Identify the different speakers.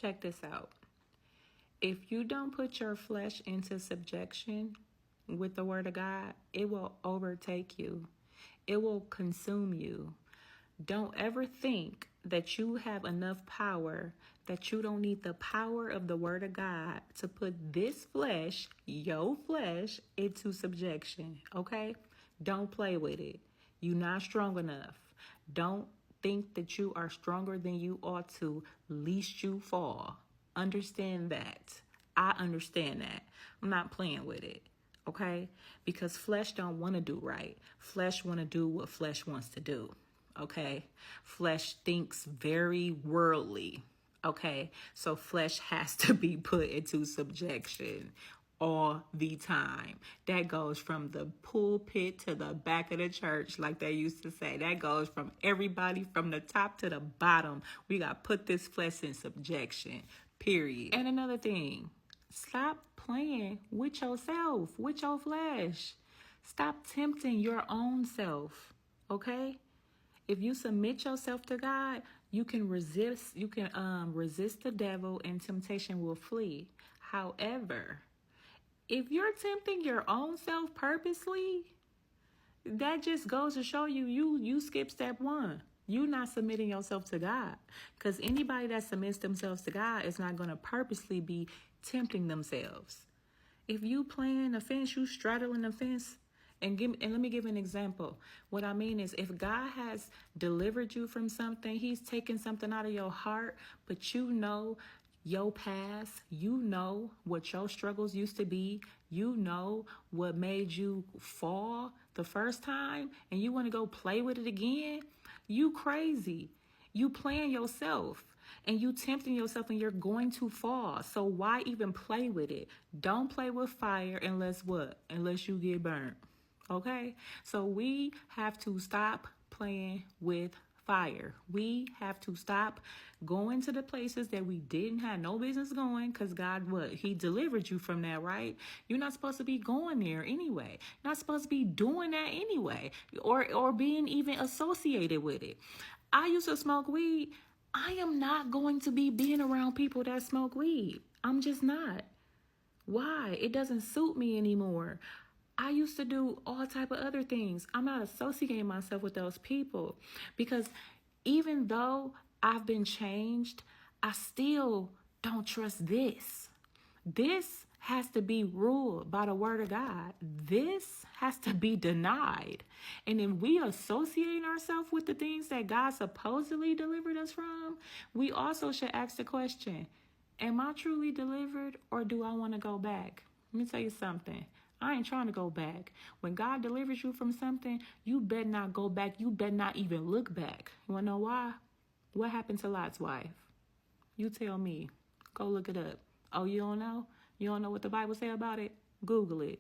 Speaker 1: Check this out. If you don't put your flesh into subjection with the word of God, it will overtake you. It will consume you. Don't ever think that you have enough power, that you don't need the power of the word of God to put this flesh, your flesh, into subjection, okay? Don't play with it. You're not strong enough. Don't think that you are stronger than you ought to, lest you fall. Understand that. I understand that. I'm not playing with it, okay? Because flesh don't want to do right. Flesh want to do what flesh wants to do, okay? Flesh thinks very worldly, okay? So flesh has to be put into subjection all the time. That goes from the pulpit to the back of the church, like they used to say. That goes from everybody from the top to the bottom. We got to put this flesh in subjection, period. And another thing, stop playing with yourself, with your flesh. Stop tempting your own self, okay? If you submit yourself to God, you can resist the devil and temptation will flee. However, if you're tempting your own self purposely, that just goes to show you skip step one. You not submitting yourself to God. Because anybody that submits themselves to God is not going to purposely be tempting themselves. If you playing the fence, you straddling the fence, and let me give an example. What I mean is, if God has delivered you from something, he's taken something out of your heart, but you know your past, you know what your struggles used to be, you know what made you fall the first time, and you want to go play with it again, you crazy. You playing yourself and you tempting yourself and you're going to fall. So why even play with it? Don't play with fire unless what? Unless you get burnt. Okay? So we have to stop playing with fire. We have to stop going to the places that we didn't have no business going, because God, what? He delivered you from that, right? You're not supposed to be going there anyway. You're not supposed to be doing that anyway, or being even associated with it. I used to smoke weed. I am not going to be being around people that smoke weed. I'm just not. Why? It doesn't suit me anymore. I used to do all type of other things. I'm not associating myself with those people, because even though I've been changed, I still don't trust this. This has to be ruled by the word of God. This has to be denied. And if we associate ourselves with the things that God supposedly delivered us from, we also should ask the question, am I truly delivered, or do I want to go back? Let me tell you something. I ain't trying to go back. When God delivers you from something, you better not go back. You better not even look back. You want to know why? What happened to Lot's wife? You tell me. Go look it up. Oh, you don't know? You don't know what the Bible say about it? Google it.